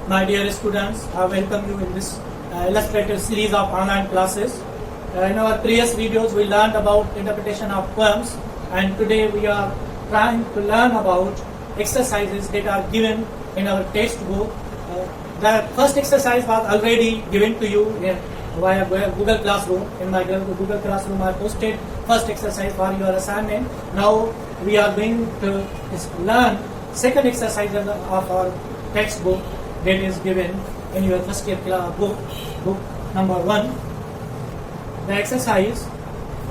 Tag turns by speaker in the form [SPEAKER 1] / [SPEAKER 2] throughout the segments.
[SPEAKER 1] My dear students, I welcome you in this illustrative series of online classes. In our previous videos, we learned about interpretation of poems, and today we are trying to learn about exercises that are given in our textbook. The first exercise was already given to you via Google Classroom. In my Google Classroom, I posted first exercise for your assignment. Now we are going to learn second exercise of our textbook that is given in your first year book number 1. The exercise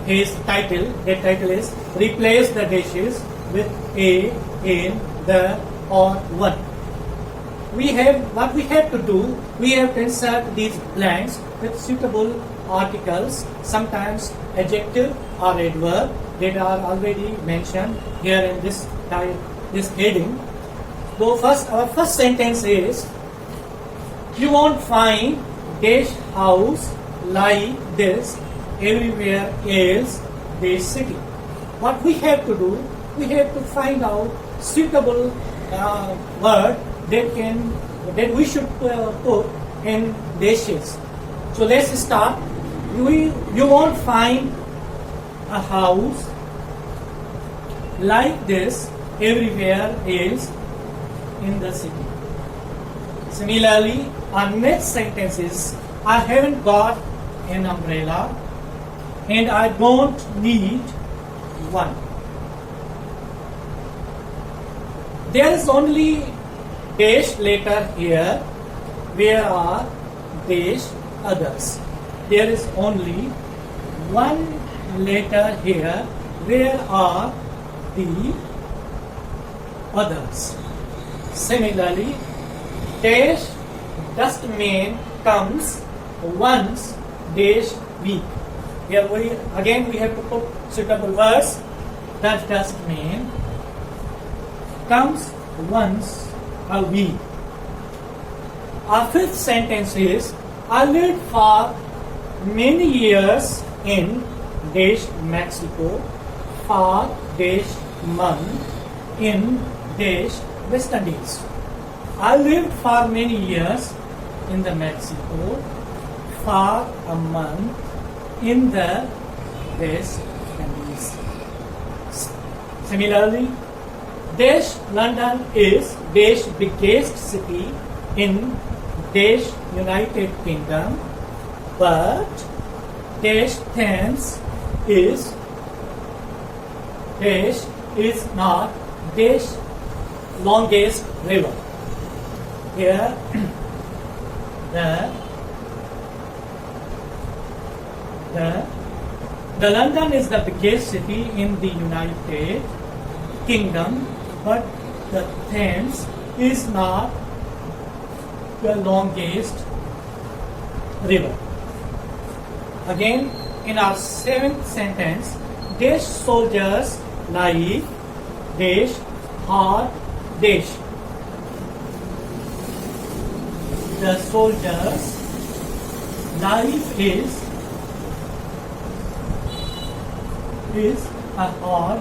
[SPEAKER 1] is titled, that title is replace the dashes with a, in, the, or one. What we have to do, we have to insert these blanks with suitable articles, sometimes adjective or adverb that are already mentioned here in this heading. So our first sentence is, you won't find dash house like this everywhere else this city. What we have to do, we have to find out suitable word that we should put in dashes. So let's start. You won't find a house like this everywhere else in the city. Similarly, our next sentence is, I haven't got an umbrella and I don't need one. There is only dash letter here. Where are dash others? There is only one letter here. Where are the others? Similarly, dash dustman comes once dash week. Here we have to put suitable words. That dustman comes once a week. Our fifth sentence is, I lived for many years in dash Mexico for dash month in dash West Indies. I lived for many years in the Mexico for a month in the West Indies. Similarly, dash London is dash biggest city in dash United Kingdom, but dash Thames is not dash longest river. Here the London is the biggest city in the United Kingdom, but the Thames is not the longest river. Again, in our seventh sentence, dash soldiers like dash hard dash. The soldiers' life is a hard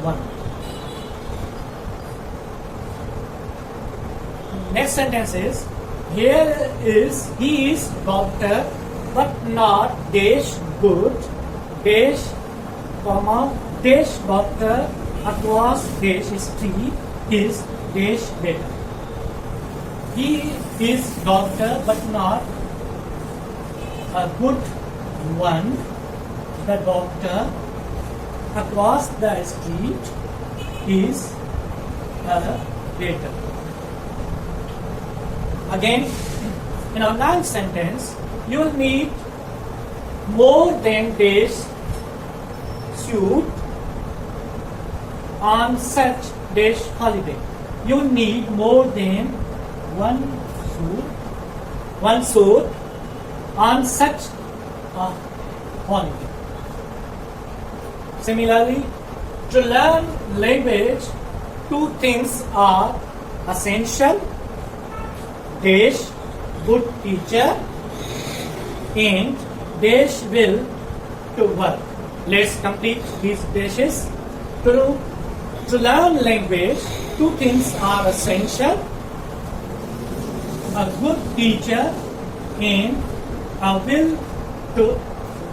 [SPEAKER 1] one. Next sentence is, he is doctor but not dash good dash comma dash doctor across dash street is dash better. He is doctor but not a good one. The doctor across the street is a better. Again, in our ninth sentence, you will need more than dash suit on such dash holiday. You need more than one suit on such a holiday. Similarly, to learn language, two things are essential: dash good teacher and dash will to work. Let's complete these dashes. To learn language, two things are essential: a good teacher in a will to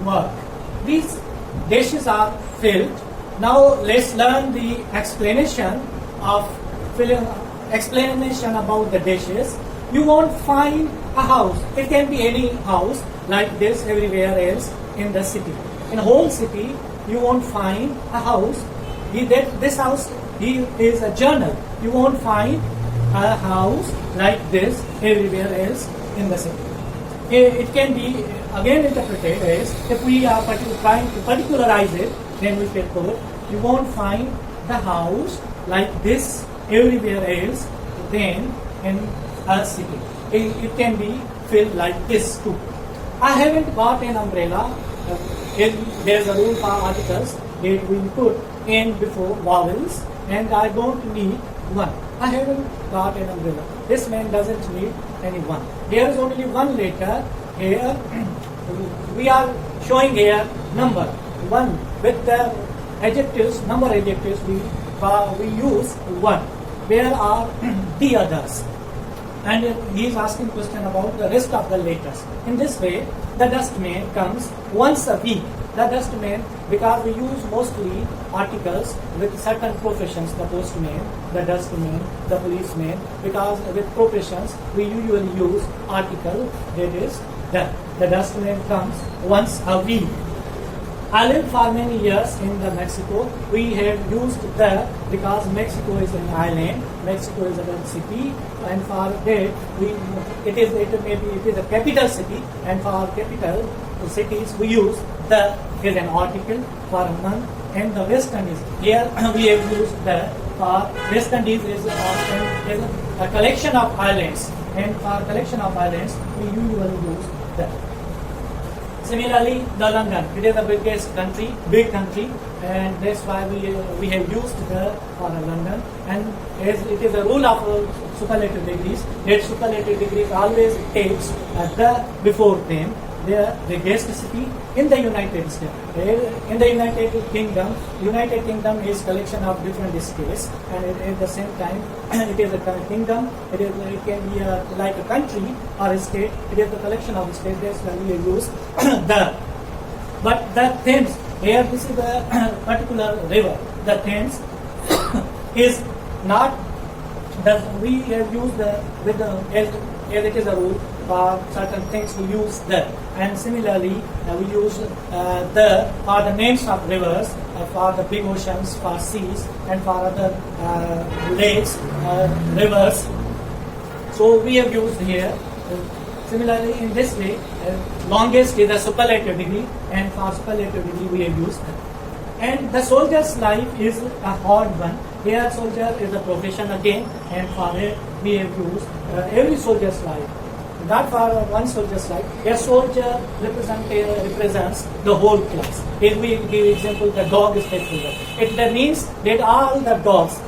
[SPEAKER 1] work. These dishes are filled. Now let's learn the explanation about the dishes. You won't find a house. It can be any house like this everywhere else in the city. In a whole city, you won't find a house. This house is a journal. You won't find a house like this everywhere else in the city. It can be again interpreted as, if we are trying to particularize it, then we can put, you won't find the house like this everywhere else than in a city. It can be filled like this too. I haven't got an umbrella. There's a rule for articles that we put in before vowels, and I don't need one. I haven't got an umbrella. This man doesn't need any one. There is only one letter here. We are showing here number one with the adjectives, number adjectives. We use one. Where are the others? And he is asking question about the rest of the letters. In this way, the dustman comes once a week. The dustman, because we use mostly articles with certain professions, the postman, the dustman, the policeman, because with professions we usually use article that is the dustman comes once a week. I lived for many years in the Mexico. We have used the, because Mexico is an island, Mexico is a city, and for that it is a capital city, and for capital cities we use the is an article for a month, and the West Indies. Here we have used the for West Indies is a collection of islands, and for collection of islands we usually use the. Similarly, the London, it is the biggest country, big country, and that's why we have used the for London. And as it is a rule of superlative degrees, that superlative degrees always takes the before them. The guest city in the United States. In the United Kingdom is collection of different states, and at the same time, it is a kingdom. It can be like a country or a state. It is the collection of states. That's why we use the. But the Thames here, this is a particular river. The Thames is not. We have used the with the as it is a rule. For certain things we use the, and similarly we use the for the names of rivers, for the big oceans, for seas, and for other lakes, rivers. So we have used here. Similarly, in this way, longest is the superlative degree, and for superlative degree we have used. And the soldier's life is a hard one. Here, soldier is a profession again, and for it we have used every soldier's life. Not for one soldier's life. A soldier represents the whole class. If we give example, the dog is faithful. That means that all the dogs,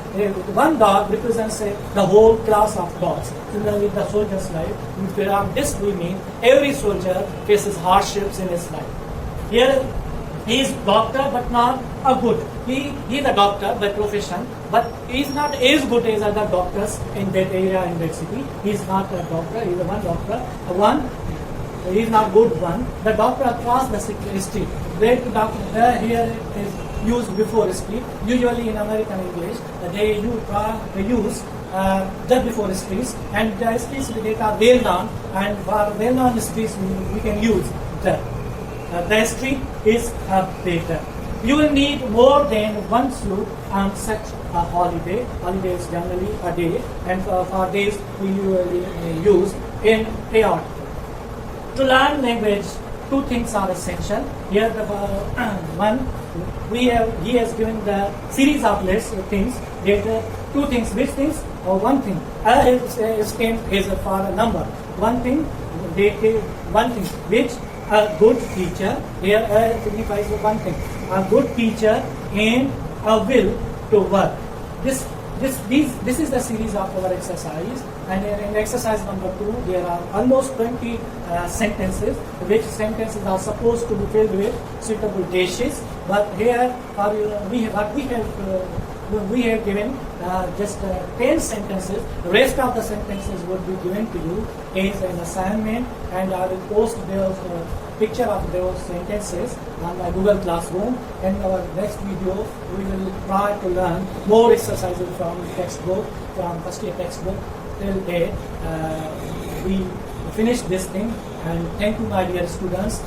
[SPEAKER 1] one dog represents the whole class of dogs. Similarly, the soldier's life. From this we mean every soldier faces hardships in his life. Here he is doctor, but not a good. He is a doctor by profession, but he is not as good as other doctors in that area, in that city. He is not a doctor. He is one doctor. He is not good one. The doctor across the street. Where doctor here is used before street. Usually in American English, they use the before streets, and the streets that are well known, and for well known streets we can use the. The street is better. You will need more than one suit on such a holiday. Holiday is generally a day, and for days we usually use in period. To learn language, two things are essential. Here, the one he has given the series of lists of things. There are two things. Which things? Or one thing. Is for a number. One thing. One thing. Which a good teacher, here signifies one thing, a good teacher and a will to work. This is the series of our exercise, and in exercise number 2 there are almost 20 sentences, which sentences are supposed to be filled with suitable dishes. But here we have we have given just 10 sentences. The rest of the sentences would be given to you as an assignment, and I will post those picture of those sentences on my Google Classroom. In our next video, we will try to learn more exercises from textbook, from first year textbook till date. We finish this thing, and thank you, my dear students.